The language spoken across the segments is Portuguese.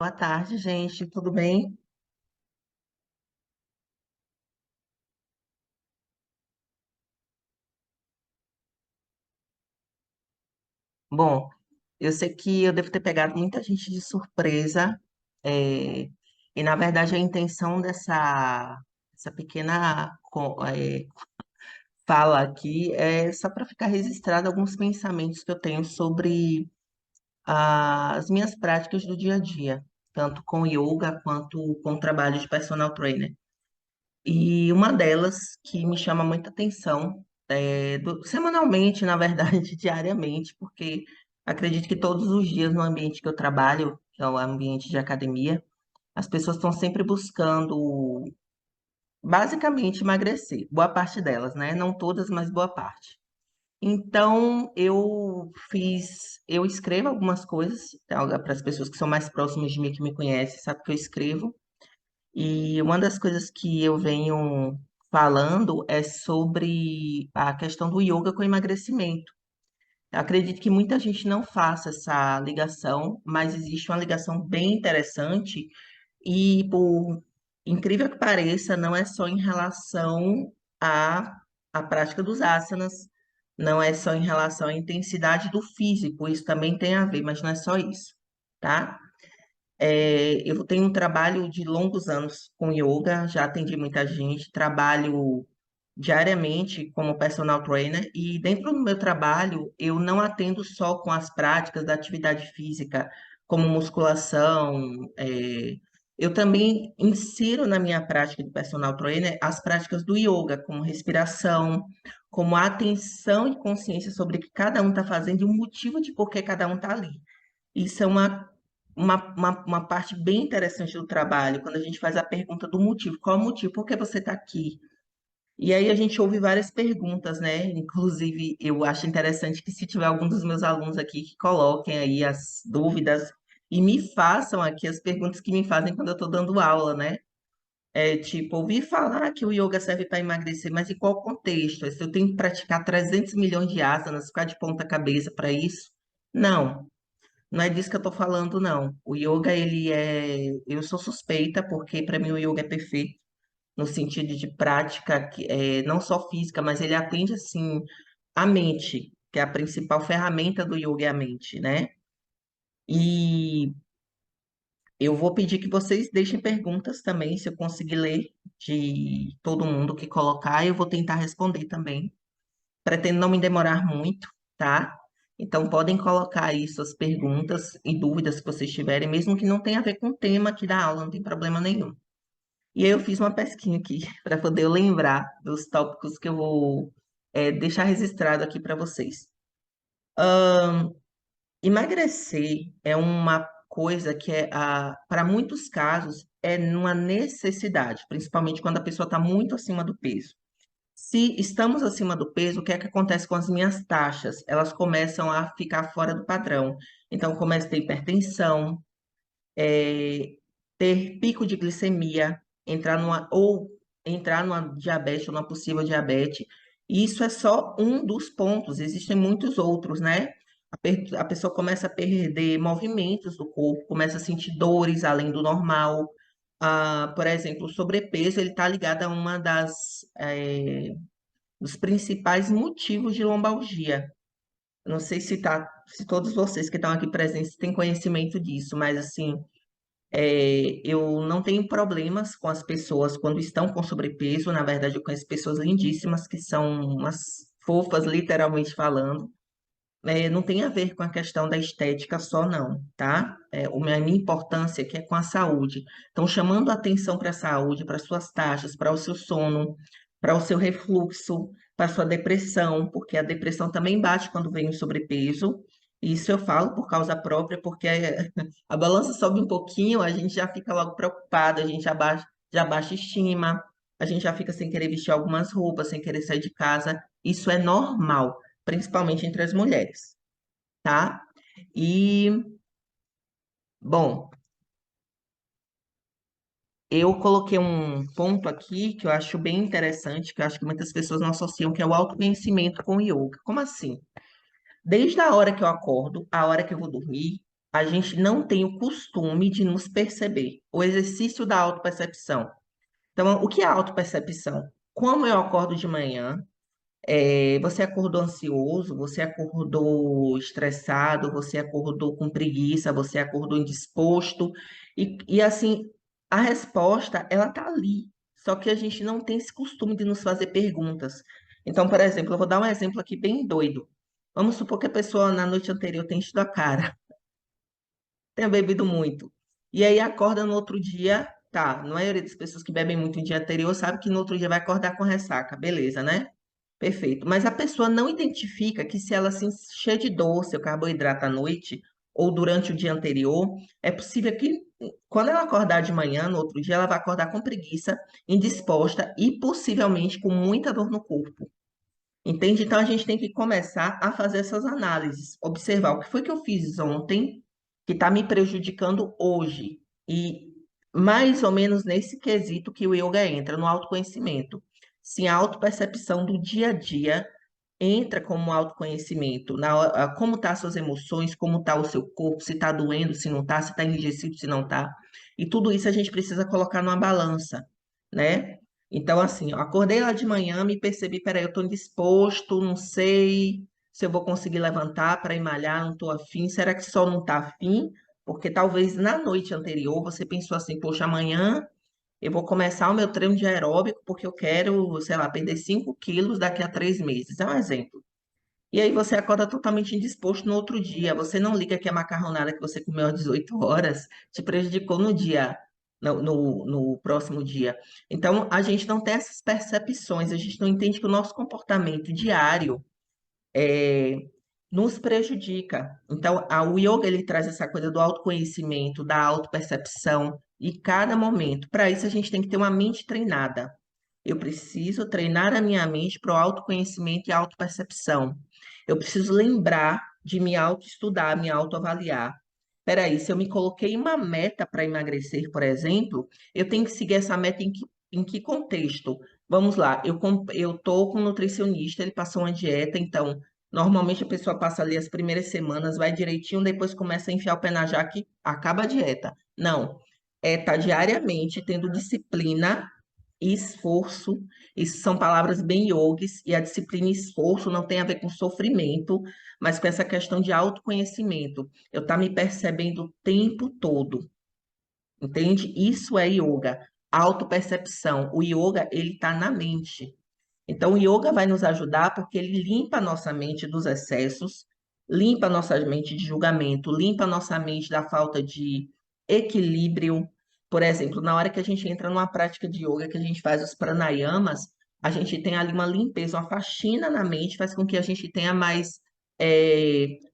Boa tarde, gente. Tudo bem? Bom, eu sei que eu devo ter pegado muita gente de surpresa, é, e na verdade a intenção dessa pequena fala aqui é só para ficar registrado alguns pensamentos que eu tenho sobre as minhas práticas do dia a dia, tanto com yoga quanto com o trabalho de personal trainer. E uma delas que me chama muita atenção, semanalmente, na verdade, diariamente, porque acredito que todos os dias no ambiente que eu trabalho, que é o ambiente de academia, as pessoas estão sempre buscando, basicamente, emagrecer. Boa parte delas, né? Não todas, mas boa parte. Então, eu escrevo algumas coisas, para as pessoas que são mais próximas de mim, que me conhecem, sabe que eu escrevo. E uma das coisas que eu venho falando é sobre a questão do yoga com emagrecimento. Eu acredito que muita gente não faça essa ligação, mas existe uma ligação bem interessante e, por incrível que pareça, não é só em relação à prática dos asanas, não é só em relação à intensidade do físico, isso também tem a ver, mas não é só isso, tá? Eu tenho um trabalho de longos anos com yoga, já atendi muita gente, trabalho diariamente como personal trainer e dentro do meu trabalho eu não atendo só com as práticas da atividade física, como musculação, eu também insiro na minha prática de personal trainer as práticas do yoga, como respiração, como atenção e consciência sobre o que cada um está fazendo e o motivo de por que cada um está ali. Isso é uma parte bem interessante do trabalho, quando a gente faz a pergunta do motivo. Qual é o motivo? Por que você está aqui? E aí a gente ouve várias perguntas, né? Inclusive, eu acho interessante que se tiver algum dos meus alunos aqui que coloquem aí as dúvidas e me façam aqui as perguntas que me fazem quando eu estou dando aula, né? Tipo, ouvi falar que o yoga serve para emagrecer, mas em qual contexto? Se eu tenho que praticar 300 milhões de asanas, ficar de ponta cabeça para isso? Não. Não é disso que eu tô falando, não. O yoga, ele é. Eu sou suspeita, porque para mim o yoga é perfeito, no sentido de prática, não só física, mas ele atende, assim, a mente, que é a principal ferramenta do yoga é a mente, né? E eu vou pedir que vocês deixem perguntas também, se eu conseguir ler de todo mundo que colocar, eu vou tentar responder também. Pretendo não me demorar muito, tá? Então, podem colocar aí suas perguntas e dúvidas que vocês tiverem, mesmo que não tenha a ver com o tema aqui da aula, não tem problema nenhum. E aí eu fiz uma pesquinha aqui para poder eu lembrar dos tópicos que eu vou deixar registrado aqui para vocês. Emagrecer é uma coisa que para muitos casos é uma necessidade, principalmente quando a pessoa está muito acima do peso. Se estamos acima do peso, o que é que acontece com as minhas taxas? Elas começam a ficar fora do padrão. Então, começa a ter hipertensão, é, ter pico de glicemia, entrar numa diabetes ou numa possível diabetes. E isso é só um dos pontos, existem muitos outros, né? A pessoa começa a perder movimentos do corpo, começa a sentir dores além do normal. Por exemplo, o sobrepeso ele está ligado a uma dos principais motivos de lombalgia. Eu não sei se todos vocês que estão aqui presentes têm conhecimento disso, mas assim, eu não tenho problemas com as pessoas quando estão com sobrepeso. Na verdade, eu conheço pessoas lindíssimas que são umas fofas, literalmente falando. Não tem a ver com a questão da estética só, não, tá? A minha importância aqui é com a saúde. Então, chamando a atenção para a saúde, para as suas taxas, para o seu sono, para o seu refluxo, para a sua depressão, porque a depressão também bate quando vem o sobrepeso. Isso eu falo por causa própria, porque a balança sobe um pouquinho, a gente já fica logo preocupado, a gente já baixa estima, a gente já fica sem querer vestir algumas roupas, sem querer sair de casa. Isso é normal, principalmente entre as mulheres, tá? E, bom, eu coloquei um ponto aqui que eu acho bem interessante, que eu acho que muitas pessoas não associam, que é o autoconhecimento com o yoga. Como assim? Desde a hora que eu acordo, a hora que eu vou dormir, a gente não tem o costume de nos perceber, o exercício da autopercepção. Então, o que é autopercepção? Como eu acordo de manhã, você acordou ansioso, você acordou estressado, você acordou com preguiça, você acordou indisposto, e assim, a resposta, ela tá ali, só que a gente não tem esse costume de nos fazer perguntas. Então, por exemplo, eu vou dar um exemplo aqui bem doido. Vamos supor que a pessoa na noite anterior tenha enchido a cara, tenha bebido muito. E aí acorda no outro dia, tá, na maioria das pessoas que bebem muito no dia anterior sabe que no outro dia vai acordar com ressaca, beleza, né? Perfeito. Mas a pessoa não identifica que se ela se encher de doce ou carboidrato à noite ou durante o dia anterior, é possível que quando ela acordar de manhã, no outro dia, ela vai acordar com preguiça, indisposta e possivelmente com muita dor no corpo. Entende? Então a gente tem que começar a fazer essas análises, observar o que foi que eu fiz ontem que está me prejudicando hoje. E mais ou menos nesse quesito que o yoga entra, no autoconhecimento. Sim, a autopercepção do dia a dia entra como autoconhecimento, como tá as suas emoções, como tá o seu corpo, se está doendo, se não está, se está enrijecido, se não está. E tudo isso a gente precisa colocar numa balança, né? Então, assim, eu acordei lá de manhã, me percebi, peraí, eu estou indisposto, não sei se eu vou conseguir levantar para ir malhar, não estou afim. Será que só não está afim? Porque talvez na noite anterior você pensou assim, poxa, amanhã eu vou começar o meu treino de aeróbico porque eu quero, sei lá, perder 5 quilos daqui a 3 meses. É um exemplo. E aí você acorda totalmente indisposto no outro dia. Você não liga que a macarronada que você comeu às 18 horas te prejudicou no dia, no próximo dia. Então, a gente não tem essas percepções, a gente não entende que o nosso comportamento diário é, nos prejudica. Então, o yoga ele traz essa coisa do autoconhecimento, da autopercepção, e cada momento. Para isso, a gente tem que ter uma mente treinada. Eu preciso treinar a minha mente para o autoconhecimento e autopercepção. Eu preciso lembrar de me autoestudar, me autoavaliar. Peraí, se eu me coloquei uma meta para emagrecer, por exemplo, eu tenho que seguir essa meta em que contexto? Vamos lá, eu tô com um nutricionista, ele passou uma dieta, então, normalmente a pessoa passa ali as primeiras semanas, vai direitinho, depois começa a enfiar o pé na jaca e acaba a dieta. Não, tá diariamente tendo disciplina e esforço, isso são palavras bem yogis, e a disciplina e esforço não tem a ver com sofrimento, mas com essa questão de autoconhecimento. Eu estar me percebendo o tempo todo, entende? Isso é yoga, autopercepção. O yoga, ele está na mente. Então, o yoga vai nos ajudar porque ele limpa a nossa mente dos excessos, limpa a nossa mente de julgamento, limpa a nossa mente da falta de equilíbrio. Por exemplo, na hora que a gente entra numa prática de yoga, que a gente faz os pranayamas, a gente tem ali uma limpeza, uma faxina na mente, faz com que a gente tenha mais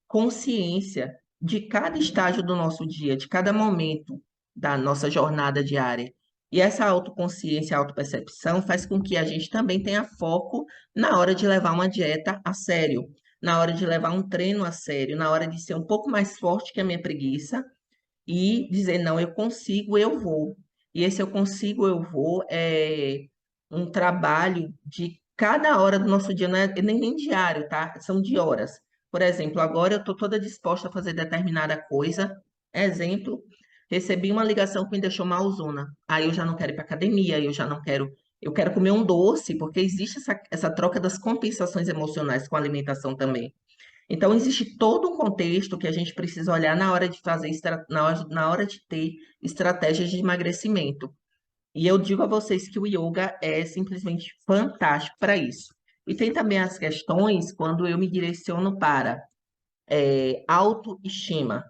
consciência de cada estágio do nosso dia, de cada momento da nossa jornada diária. E essa autoconsciência, autopercepção faz com que a gente também tenha foco na hora de levar uma dieta a sério, na hora de levar um treino a sério, na hora de ser um pouco mais forte que a minha preguiça e dizer, não, eu consigo, eu vou. E esse eu consigo, eu vou é um trabalho de cada hora do nosso dia, não é nem diário, tá? São de horas. Por exemplo, agora eu estou toda disposta a fazer determinada coisa. Exemplo, recebi uma ligação que me deixou malzona. Aí eu já não quero ir para academia, eu já não quero. Eu quero comer um doce, porque existe essa troca das compensações emocionais com a alimentação também. Então, existe todo um contexto que a gente precisa olhar na hora de fazer, na hora de ter estratégias de emagrecimento. E eu digo a vocês que o yoga é simplesmente fantástico para isso. E tem também as questões quando eu me direciono para autoestima,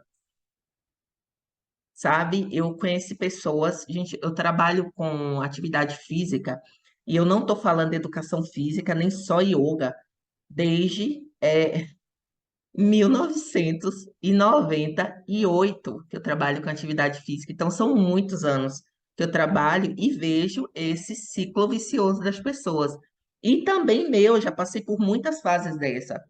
sabe? Eu conheci pessoas, gente, eu trabalho com atividade física e eu não estou falando de educação física, nem só yoga, desde 1998 que eu trabalho com atividade física. Então, são muitos anos que eu trabalho e vejo esse ciclo vicioso das pessoas. E também meu, já passei por muitas fases dessa,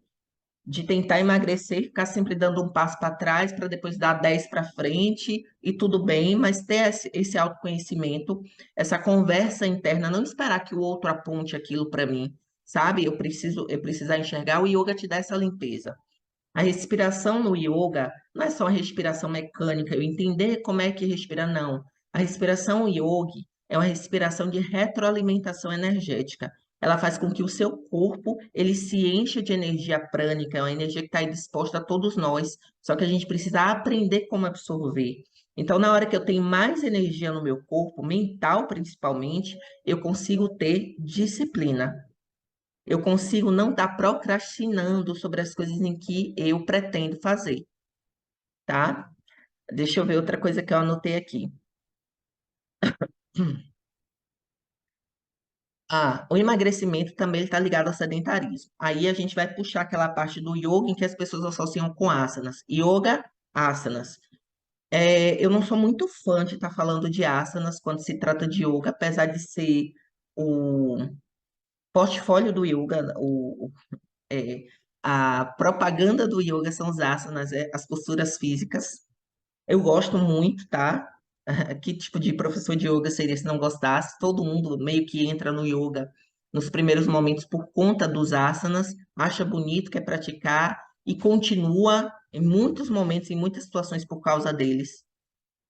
de tentar emagrecer, ficar sempre dando um passo para trás para depois dar 10 para frente e tudo bem, mas ter esse autoconhecimento, essa conversa interna, não esperar que o outro aponte aquilo para mim, sabe? Eu precisar enxergar, o yoga te dá essa limpeza. A respiração no yoga não é só uma respiração mecânica, eu entender como é que respira, não. A respiração yogi é uma respiração de retroalimentação energética. Ela faz com que o seu corpo ele se encha de energia prânica, é uma energia que está aí disposta a todos nós, só que a gente precisa aprender como absorver. Então, na hora que eu tenho mais energia no meu corpo, mental principalmente, eu consigo ter disciplina. Eu consigo não estar procrastinando sobre as coisas em que eu pretendo fazer, tá? Deixa eu ver outra coisa que eu anotei aqui. Ah, o emagrecimento também está ligado ao sedentarismo. Aí a gente vai puxar aquela parte do yoga em que as pessoas associam com asanas. Yoga, asanas. Eu não sou muito fã de estar falando de asanas quando se trata de yoga, apesar de ser o portfólio do yoga, é, a propaganda do yoga são os asanas, as posturas físicas. Eu gosto muito, tá? Que tipo de professor de yoga seria se não gostasse? Todo mundo meio que entra no yoga nos primeiros momentos por conta dos asanas, acha bonito, quer praticar e continua em muitos momentos, em muitas situações por causa deles.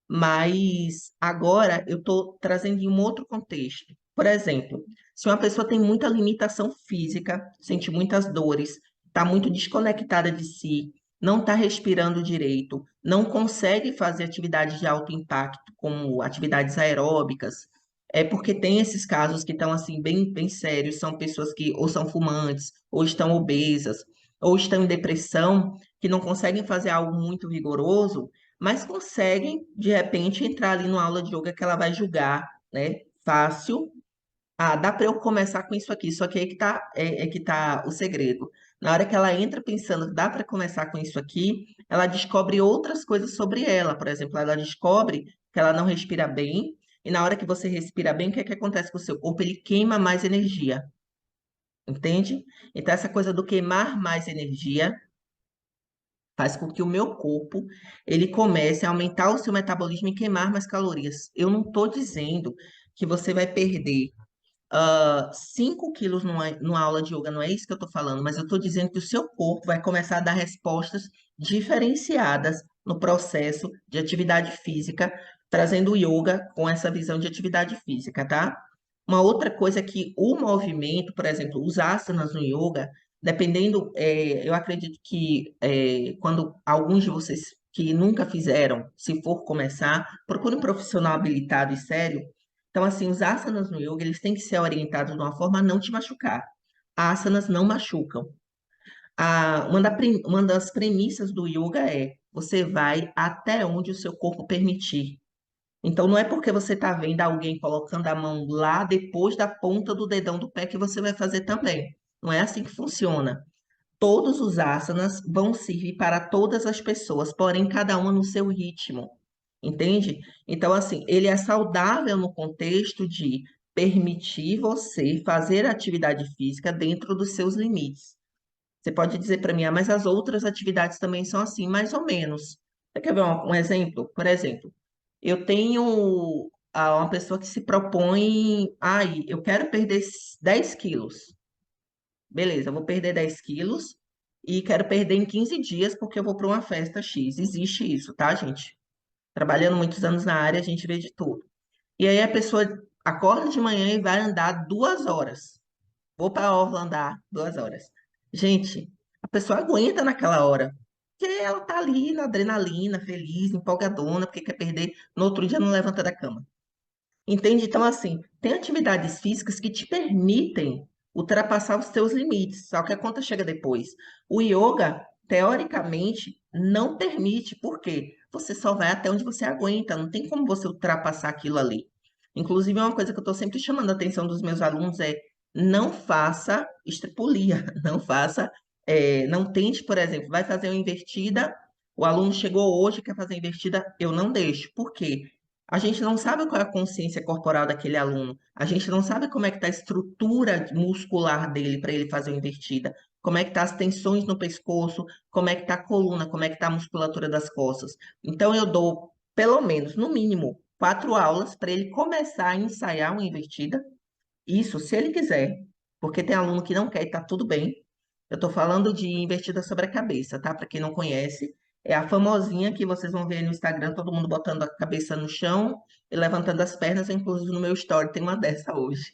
Mas agora eu estou trazendo em um outro contexto. Por exemplo, se uma pessoa tem muita limitação física, sente muitas dores, está muito desconectada de si, não está respirando direito, não consegue fazer atividades de alto impacto, como atividades aeróbicas, é porque tem esses casos que estão assim bem, bem sérios, são pessoas que ou são fumantes, ou estão obesas, ou estão em depressão, que não conseguem fazer algo muito vigoroso, mas conseguem, de repente, entrar ali numa aula de yoga que ela vai julgar, né? Fácil. Ah, dá para eu começar com isso aqui, só que aí que tá, é que tá o segredo. Na hora que ela entra pensando, dá para começar com isso aqui, ela descobre outras coisas sobre ela. Por exemplo, ela descobre que ela não respira bem, e na hora que você respira bem, o que é que acontece com o seu corpo? Ele queima mais energia, entende? Então, essa coisa do queimar mais energia faz com que o meu corpo ele comece a aumentar o seu metabolismo e queimar mais calorias. Eu não estou dizendo que você vai perder 5 quilos numa aula de yoga, não é isso que eu estou falando, mas eu estou dizendo que o seu corpo vai começar a dar respostas diferenciadas no processo de atividade física, trazendo o yoga com essa visão de atividade física, tá? Uma outra coisa é que o movimento, por exemplo, os asanas no yoga, dependendo, eu acredito que quando alguns de vocês que nunca fizeram, se for começar, procure um profissional habilitado e sério. Então, assim, os asanas no yoga, eles têm que ser orientados de uma forma a não te machucar. Asanas não machucam. Uma das premissas do yoga é você vai até onde o seu corpo permitir. Então, não é porque você está vendo alguém colocando a mão lá depois da ponta do dedão do pé que você vai fazer também. Não é assim que funciona. Todos os asanas vão servir para todas as pessoas, porém cada uma no seu ritmo, entende? Então, assim, ele é saudável no contexto de permitir você fazer atividade física dentro dos seus limites. Você pode dizer para mim, ah, mas as outras atividades também são assim, mais ou menos. Você quer ver um exemplo? Por exemplo, eu tenho uma pessoa que se propõe, ai, eu quero perder 10 quilos. Beleza, eu vou perder 10 quilos e quero perder em 15 dias porque eu vou para uma festa X. Existe isso, tá, gente? Trabalhando muitos anos na área, a gente vê de tudo. E aí a pessoa acorda de manhã e vai andar 2 horas. Vou para a orla andar 2 horas. Gente, a pessoa aguenta naquela hora. Porque ela tá ali na adrenalina, feliz, empolgadona, porque quer perder. No outro dia não levanta da cama. Entende? Então, assim, tem atividades físicas que te permitem ultrapassar os teus limites, só que a conta chega depois. O yoga, teoricamente, não permite, por quê? Você só vai até onde você aguenta, não tem como você ultrapassar aquilo ali. Inclusive, uma coisa que eu estou sempre chamando a atenção dos meus alunos é não faça estripulia, não faça, não tente, por exemplo, vai fazer uma invertida, o aluno chegou hoje, quer fazer invertida, eu não deixo. Por quê? A gente não sabe qual é a consciência corporal daquele aluno. A gente não sabe como é que está a estrutura muscular dele para ele fazer uma invertida. Como é que tá as tensões no pescoço, como é que tá a coluna, como é que tá a musculatura das costas. Então eu dou, pelo menos, no mínimo, 4 aulas para ele começar a ensaiar uma invertida. Isso, se ele quiser. Porque tem aluno que não quer e tá tudo bem. Eu estou falando de invertida sobre a cabeça, tá? Para quem não conhece, é a famosinha que vocês vão ver no Instagram, todo mundo botando a cabeça no chão e levantando as pernas, inclusive no meu story tem uma dessa hoje.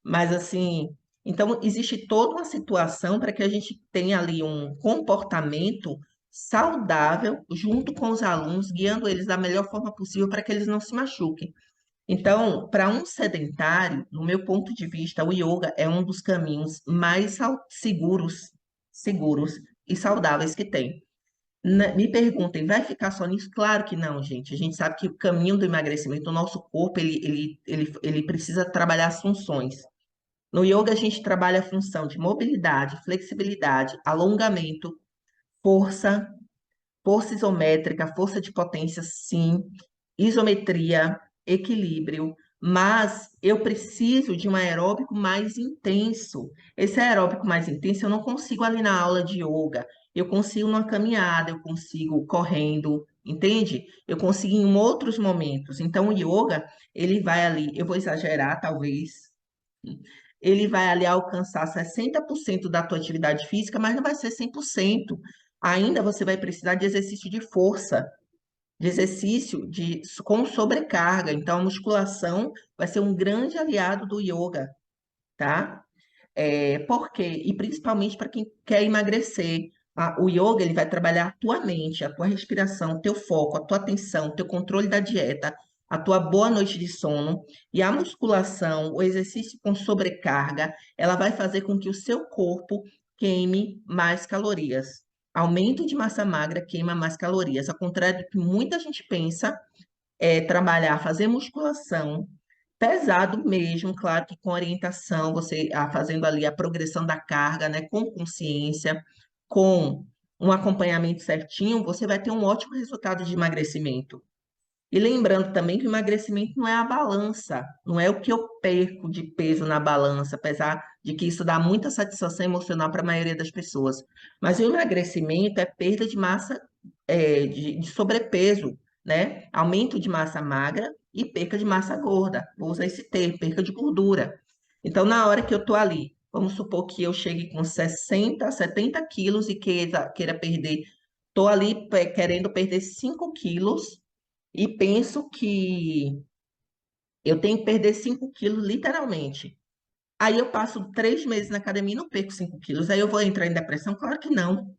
Mas assim, então existe toda uma situação para que a gente tenha ali um comportamento saudável junto com os alunos, guiando eles da melhor forma possível para que eles não se machuquem. Então, para um sedentário, no meu ponto de vista, o yoga é um dos caminhos mais seguros e saudáveis que tem. Me perguntem, vai ficar só nisso? Claro que não, gente. A gente sabe que o caminho do emagrecimento, o nosso corpo, ele precisa trabalhar as funções. No yoga, a gente trabalha a função de mobilidade, flexibilidade, alongamento, força, força isométrica, força de potência, sim, isometria, equilíbrio, mas eu preciso de um aeróbico mais intenso. Esse aeróbico mais intenso eu não consigo ali na aula de yoga, eu consigo numa caminhada, eu consigo correndo, entende? Eu consigo em outros momentos. Então, o yoga, ele vai ali, eu vou exagerar, talvez, ele vai ali alcançar 60% da tua atividade física, mas não vai ser 100%. Ainda você vai precisar de exercício de força, de exercício com sobrecarga. Então, a musculação vai ser um grande aliado do yoga, tá? Por quê? E principalmente para quem quer emagrecer. O yoga ele vai trabalhar a tua mente, a tua respiração, teu foco, a tua atenção, teu controle da dieta, a tua boa noite de sono. E a musculação, o exercício com sobrecarga, ela vai fazer com que o seu corpo queime mais calorias. Aumento de massa magra queima mais calorias. Ao contrário do que muita gente pensa, trabalhar, fazer musculação pesado mesmo, claro que com orientação, você fazendo ali a progressão da carga, né, com consciência, com um acompanhamento certinho, você vai ter um ótimo resultado de emagrecimento. E lembrando também que o emagrecimento não é a balança, não é o que eu perco de peso na balança, apesar de que isso dá muita satisfação emocional para a maioria das pessoas. Mas o emagrecimento é perda de massa, de sobrepeso, né? Aumento de massa magra e perca de massa gorda. Vou usar esse termo, perca de gordura. Então, na hora que eu estou ali, vamos supor que eu chegue com 60, 70 quilos e queira perder, estou ali querendo perder 5 quilos e penso que eu tenho que perder 5 quilos, literalmente. Aí eu passo 3 meses na academia e não perco 5 quilos. Aí eu vou entrar em depressão? Claro que não.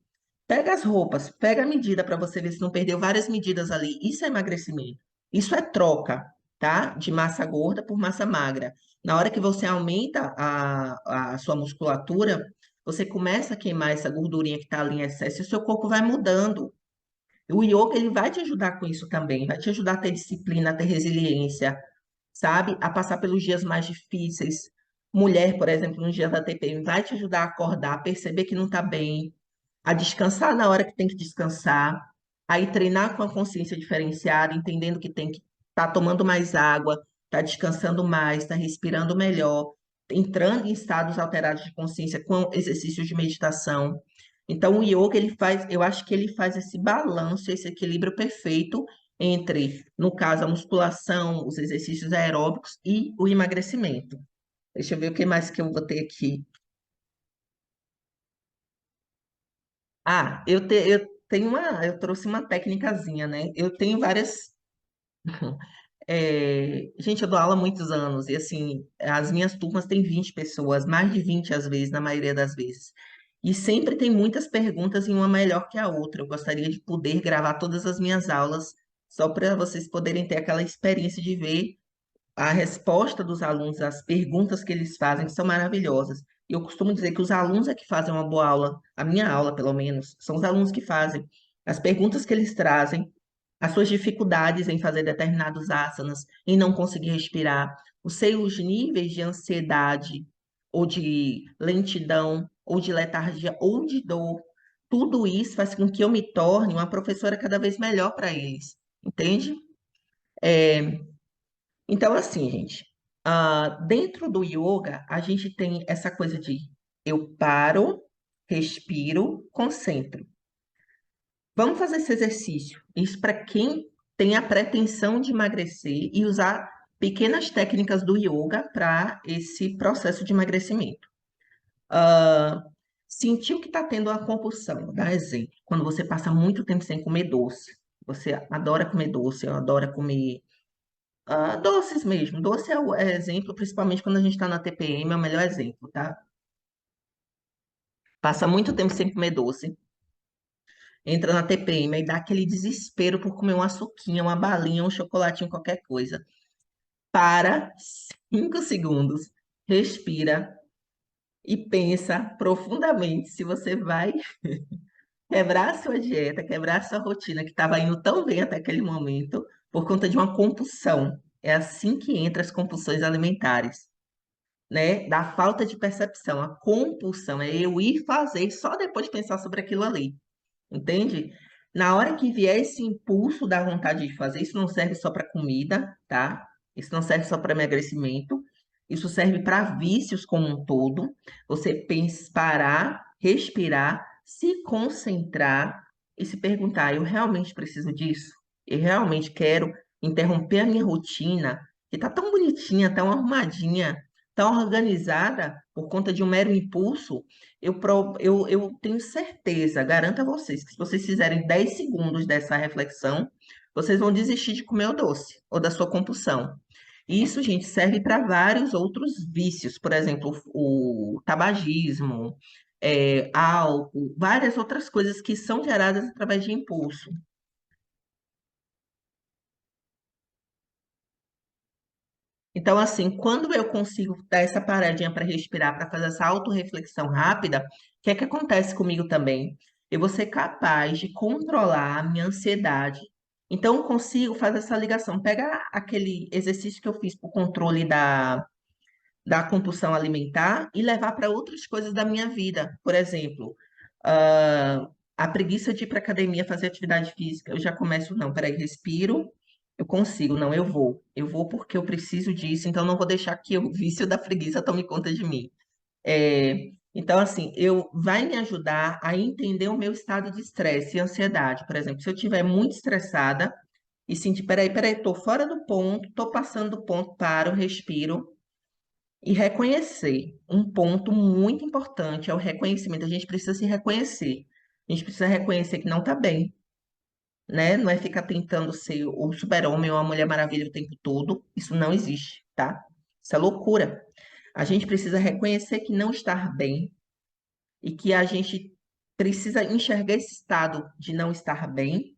Pega as roupas, pega a medida para você ver se não perdeu várias medidas ali. Isso é emagrecimento. Isso é troca, tá? De massa gorda por massa magra. Na hora que você aumenta a sua musculatura, você começa a queimar essa gordurinha que está ali em excesso e o seu corpo vai mudando. O yoga, ele vai te ajudar com isso também, vai te ajudar a ter disciplina, a ter resiliência, sabe? A passar pelos dias mais difíceis. Mulher, por exemplo, nos dias da TPM, vai te ajudar a acordar, a perceber que não está bem, a descansar na hora que tem que descansar, aí treinar com a consciência diferenciada, entendendo que tem que estar tomando mais água, tá descansando mais, tá respirando melhor, entrando em estados alterados de consciência com exercícios de meditação. Então, o yoga, ele faz, eu acho que ele faz esse balanço, esse equilíbrio perfeito entre, no caso, a musculação, os exercícios aeróbicos e o emagrecimento. Deixa eu ver o que mais que eu vou ter aqui. Eu tenho eu trouxe uma técnicazinha, né? Eu tenho várias. Gente, eu dou aula há muitos anos, e assim, as minhas turmas têm 20 pessoas, mais de 20 às vezes, na maioria das vezes. E sempre tem muitas perguntas e uma melhor que a outra. Eu gostaria de poder gravar todas as minhas aulas, só para vocês poderem ter aquela experiência de ver a resposta dos alunos, as perguntas que eles fazem, que são maravilhosas. E eu costumo dizer que os alunos é que fazem uma boa aula, a minha aula, pelo menos, são os alunos que fazem. As perguntas que eles trazem, as suas dificuldades em fazer determinados asanas, em não conseguir respirar, os seus níveis de ansiedade, ou de lentidão, ou de letargia, ou de dor. Tudo isso faz com que eu me torne uma professora cada vez melhor para eles, entende? É, então, assim, gente, dentro do yoga, a gente tem essa coisa de eu paro, respiro, concentro. Vamos fazer esse exercício. Isso para quem tem a pretensão de emagrecer e usar pequenas técnicas do yoga para esse processo de emagrecimento. Sentiu que está tendo uma compulsão, dá exemplo. Quando você passa muito tempo sem comer doce, você adora comer doce, adora comer doces mesmo. Doce é exemplo, principalmente quando a gente está na TPM, é o melhor exemplo, tá? Passa muito tempo sem comer doce, entra na TPM e dá aquele desespero por comer uma suquinha, uma balinha, um chocolatinho, qualquer coisa. Para 5 segundos, respira e pensa profundamente se você vai quebrar a sua dieta, quebrar a sua rotina que estava indo tão bem até aquele momento por conta de uma compulsão. É assim que entram as compulsões alimentares, né? Da falta de percepção. A compulsão é eu ir fazer só depois de pensar sobre aquilo ali. Entende? Na hora que vier esse impulso da vontade de fazer, isso não serve só para comida, tá? Isso não serve só para emagrecimento. Isso serve para vícios como um todo. Você pensa, parar, respirar, se concentrar e se perguntar: eu realmente preciso disso? Eu realmente quero interromper a minha rotina, que está tão bonitinha, tão arrumadinha, tão organizada, por conta de um mero impulso? Eu tenho certeza, garanto a vocês, que se vocês fizerem 10 segundos dessa reflexão, vocês vão desistir de comer o doce ou da sua compulsão. E isso, gente, serve para vários outros vícios, por exemplo, o tabagismo, álcool, várias outras coisas que são geradas através de impulso. Então, assim, quando eu consigo dar essa paradinha para respirar, para fazer essa autorreflexão rápida, o que é que acontece comigo também? Eu vou ser capaz de controlar a minha ansiedade. Então, eu consigo fazer essa ligação, pegar aquele exercício que eu fiz para o controle da compulsão alimentar e levar para outras coisas da minha vida. Por exemplo, a preguiça de ir para academia fazer atividade física. Eu já começo, não, peraí, respiro, eu consigo, não, eu vou. Eu vou porque eu preciso disso, então não vou deixar que o vício da preguiça tome conta de mim. Então, assim, vai me ajudar a entender o meu estado de estresse e ansiedade. Por exemplo, se eu estiver muito estressada e sentir, peraí, estou fora do ponto, estou passando do ponto, paro, respiro e reconhecer. Um ponto muito importante é o reconhecimento. A gente precisa se reconhecer. A gente precisa reconhecer que não está bem, né? Não é ficar tentando ser o super-homem ou a Mulher Maravilha o tempo todo. Isso não existe, tá? Isso é loucura. A gente precisa reconhecer que não está bem e que a gente precisa enxergar esse estado de não estar bem,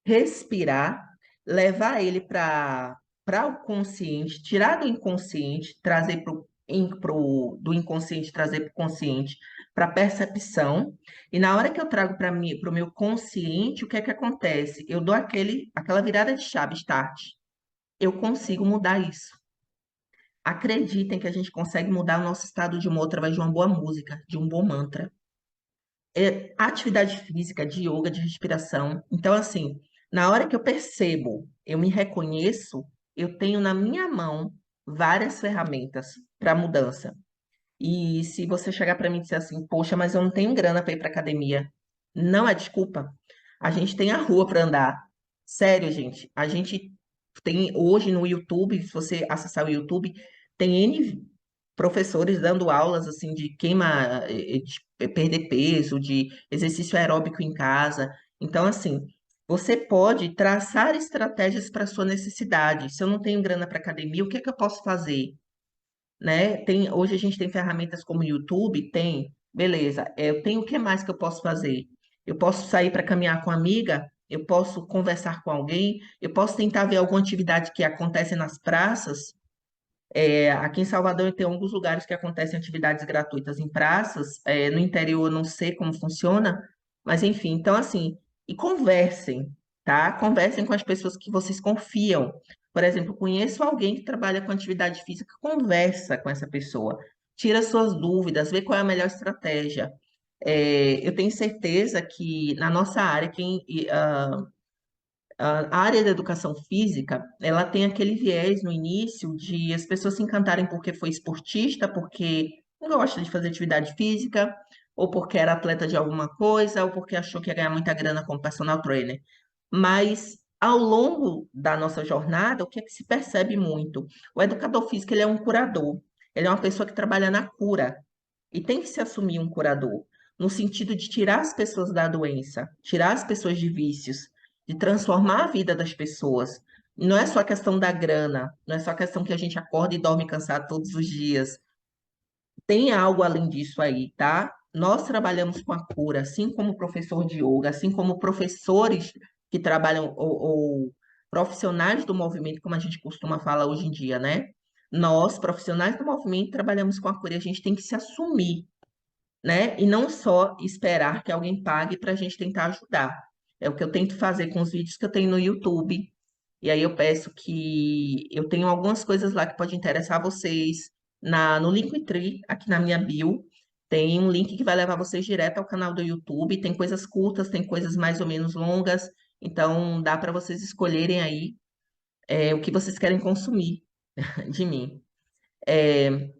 respirar, levar ele para o consciente, tirar do inconsciente, trazer do inconsciente, trazer para o consciente, para a percepção. E na hora que eu trago para mim, para o meu consciente, o que é que acontece? Eu dou aquela virada de chave, start. Eu consigo mudar isso. Acreditem que a gente consegue mudar o nosso estado de humor através de uma boa música, de um bom mantra. Atividade física, de yoga, de respiração. Então, assim, na hora que eu percebo, eu me reconheço, eu tenho na minha mão várias ferramentas para mudança. E se você chegar para mim e dizer assim, poxa, mas eu não tenho grana para ir para academia, não é desculpa. A gente tem a rua para andar. Sério, gente. A gente tem hoje no YouTube, se você acessar o YouTube, tem N professores dando aulas assim de de perder peso, de exercício aeróbico em casa. Então, assim, você pode traçar estratégias para a sua necessidade. Se eu não tenho grana para academia, o que é que eu posso fazer? Né? Hoje a gente tem ferramentas como o YouTube, tem, beleza. Eu tenho o que mais que eu posso fazer? Eu posso sair para caminhar com uma amiga, eu posso conversar com alguém, eu posso tentar ver alguma atividade que acontece nas praças. Aqui em Salvador tem alguns lugares que acontecem atividades gratuitas em praças. No interior eu não sei como funciona, mas enfim, então assim, e conversem, tá? Conversem com as pessoas que vocês confiam. Por exemplo, conheço alguém que trabalha com atividade física, conversa com essa pessoa, tira suas dúvidas, vê qual é a melhor estratégia. Eu tenho certeza que na nossa área, a área da educação física, ela tem aquele viés no início de as pessoas se encantarem porque foi esportista, porque gosta de fazer atividade física, ou porque era atleta de alguma coisa, ou porque achou que ia ganhar muita grana como personal trainer. Mas ao longo da nossa jornada, o que é que se percebe muito? O educador físico, ele é um curador. Ele é uma pessoa que trabalha na cura e tem que se assumir um curador. no sentido de tirar as pessoas da doença, tirar as pessoas de vícios, de transformar a vida das pessoas. Não é só questão da grana, não é só questão que a gente acorda e dorme cansado todos os dias. Tem algo além disso aí, tá? Nós trabalhamos com a cura, assim como o professor de yoga, assim como professores que trabalham ou profissionais do movimento, como a gente costuma falar hoje em dia, né? Nós, profissionais do movimento, trabalhamos com a cura e a gente tem que se assumir, né? E não só esperar que alguém pague para a gente tentar ajudar. É o que eu tento fazer com os vídeos que eu tenho no YouTube. E aí eu peço que eu tenho algumas coisas lá que pode interessar vocês. No Linktree, aqui na minha bio, tem um link que vai levar vocês direto ao canal do YouTube. Tem coisas curtas, tem coisas mais ou menos longas. Então dá para vocês escolherem aí o que vocês querem consumir de mim. É,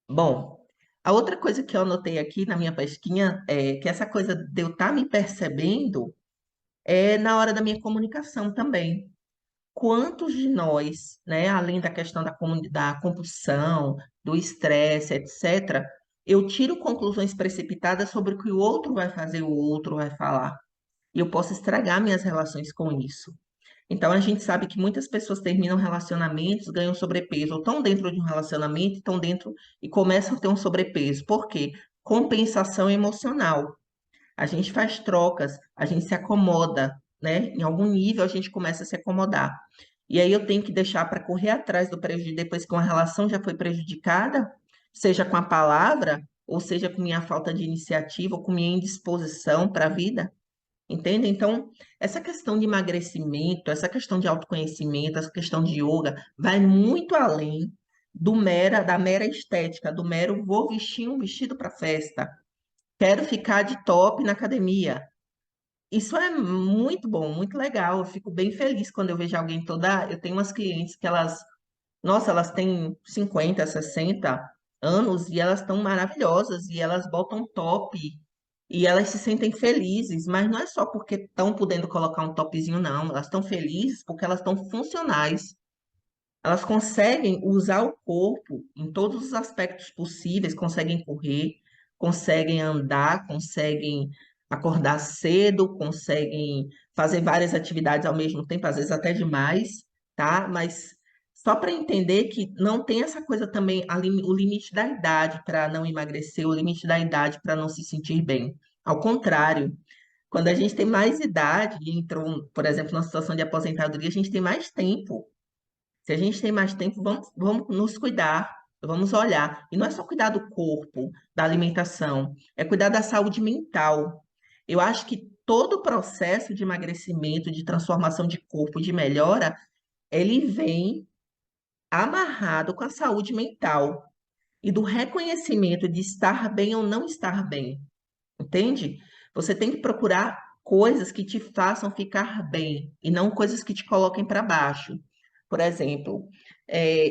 Bom, a outra coisa que eu anotei aqui na minha pesquinha é que essa coisa de eu estar me percebendo é na hora da minha comunicação também. Quantos de nós, né, além da questão da compulsão, do estresse, etc., eu tiro conclusões precipitadas sobre o que o outro vai fazer, o outro vai falar. E eu posso estragar minhas relações com isso. Então, a gente sabe que muitas pessoas terminam relacionamentos, ganham sobrepeso, ou estão dentro de um relacionamento, estão dentro e começam a ter um sobrepeso. Por quê? Compensação emocional. A gente faz trocas, a gente se acomoda, né? Em algum nível, a gente começa a se acomodar. E aí eu tenho que deixar para correr atrás do prejuízo depois que uma relação já foi prejudicada, seja com a palavra, ou seja com minha falta de iniciativa, ou com minha indisposição para a vida. Entende? Então, essa questão de emagrecimento, essa questão de autoconhecimento, essa questão de yoga, vai muito além da mera estética, do mero vou vestir um vestido para festa, quero ficar de top na academia. Isso é muito bom, muito legal. Eu fico bem feliz quando eu vejo alguém toda. Eu tenho umas clientes que nossa, elas têm 50, 60 anos e elas estão maravilhosas e elas botam top e elas se sentem felizes, mas não é só porque estão podendo colocar um topzinho, não. Elas estão felizes porque elas estão funcionais. Elas conseguem usar o corpo em todos os aspectos possíveis, conseguem correr, conseguem andar, conseguem acordar cedo, conseguem fazer várias atividades ao mesmo tempo, às vezes até demais, tá? Mas só para entender que não tem essa coisa também, o limite da idade para não emagrecer, o limite da idade para não se sentir bem. Ao contrário, quando a gente tem mais idade e entrou, por exemplo, numa situação de aposentadoria, a gente tem mais tempo. Se a gente tem mais tempo, vamos nos cuidar, vamos olhar. E não é só cuidar do corpo, da alimentação, é cuidar da saúde mental. Eu acho que todo o processo de emagrecimento, de transformação de corpo, de melhora, ele vem amarrado com a saúde mental e do reconhecimento de estar bem ou não estar bem. Entende? Você tem que procurar coisas que te façam ficar bem e não coisas que te coloquem para baixo. Por exemplo,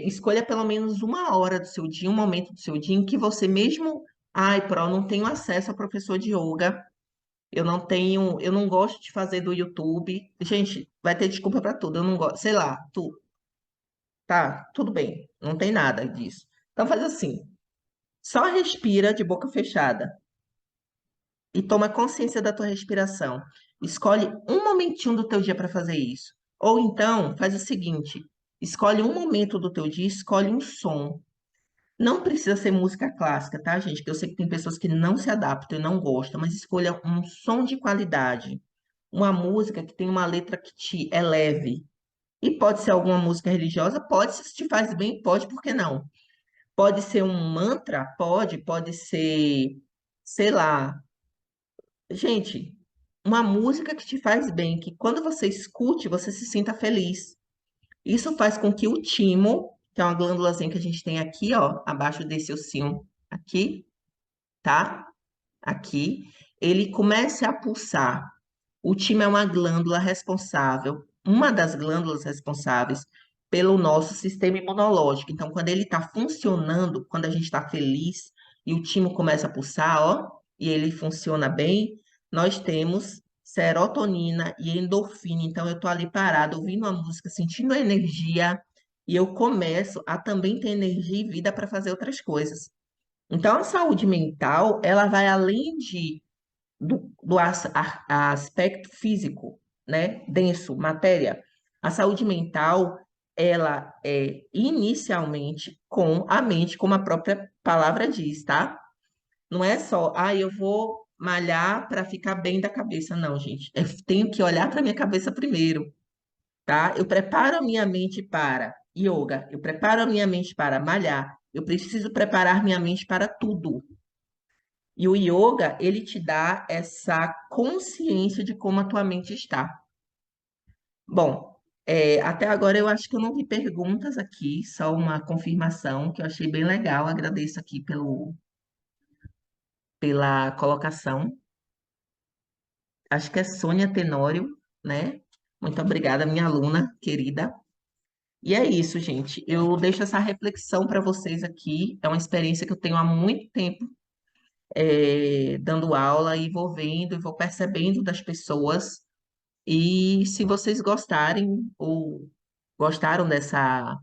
escolha pelo menos uma hora do seu dia, um momento do seu dia em que você mesmo, ai, Pro, eu não tenho acesso a professor de yoga, eu não gosto de fazer do YouTube. Gente, vai ter desculpa para tudo, eu não gosto, sei lá, tá, tudo bem, não tem nada disso. Então faz assim, só respira de boca fechada e toma consciência da tua respiração. Escolhe um momentinho do teu dia para fazer isso. Ou então, faz o seguinte, escolhe um momento do teu dia, escolhe um som. Não precisa ser música clássica, tá, gente? Que eu sei que tem pessoas que não se adaptam e não gostam, mas escolha um som de qualidade. Uma música que tem uma letra que te eleve. E pode ser alguma música religiosa? Pode, se te faz bem, pode, por que não? Pode ser um mantra? Pode ser, sei lá, gente, uma música que te faz bem, que quando você escute, você se sinta feliz. Isso faz com que o timo, que é uma glândulazinha que a gente tem aqui, ó, abaixo desse ossinho aqui, tá? Aqui, ele comece a pulsar. O timo é uma glândula responsável, uma das glândulas responsáveis pelo nosso sistema imunológico. Então, quando ele está funcionando, quando a gente está feliz e o timo começa a pulsar, ó, e ele funciona bem, nós temos serotonina e endorfina. Então, eu estou ali parada, ouvindo a música, sentindo a energia, e eu começo a também ter energia e vida para fazer outras coisas. Então, a saúde mental, ela vai além do aspecto físico, né? Denso, matéria. A saúde mental, ela é inicialmente com a mente, como a própria palavra diz, tá? Não é só, eu vou malhar para ficar bem da cabeça, não, gente. Eu tenho que olhar para minha cabeça primeiro, tá? Eu preparo a minha mente para yoga, eu preparo a minha mente para malhar, eu preciso preparar minha mente para tudo. E o yoga, ele te dá essa consciência de como a tua mente está. Bom, até agora eu acho que eu não vi perguntas aqui, só uma confirmação que eu achei bem legal. Agradeço aqui pela colocação. Acho que é Sônia Tenório, né? Muito obrigada, minha aluna querida. E é isso, gente. Eu deixo essa reflexão para vocês aqui. É uma experiência que eu tenho há muito tempo dando aula e vou vendo e vou percebendo das pessoas. E se vocês gostarem ou gostaram dessa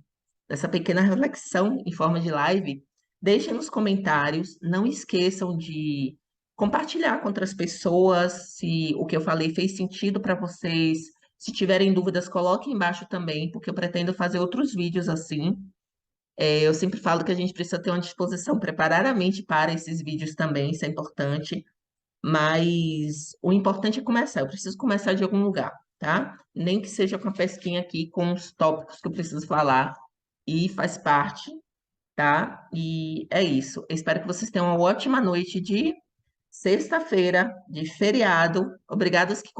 pequena reflexão em forma de live, deixem nos comentários. Não esqueçam de compartilhar com outras pessoas se o que eu falei fez sentido para vocês. Se tiverem dúvidas, coloquem embaixo também, porque eu pretendo fazer outros vídeos assim. Eu sempre falo que a gente precisa ter uma disposição, preparar a mente para esses vídeos também, isso é importante. Mas o importante é começar. Eu preciso começar de algum lugar, tá? Nem que seja com a pesquinha aqui com os tópicos que eu preciso falar. E faz parte, tá? E é isso. Eu espero que vocês tenham uma ótima noite de sexta-feira, de feriado. Obrigada aos que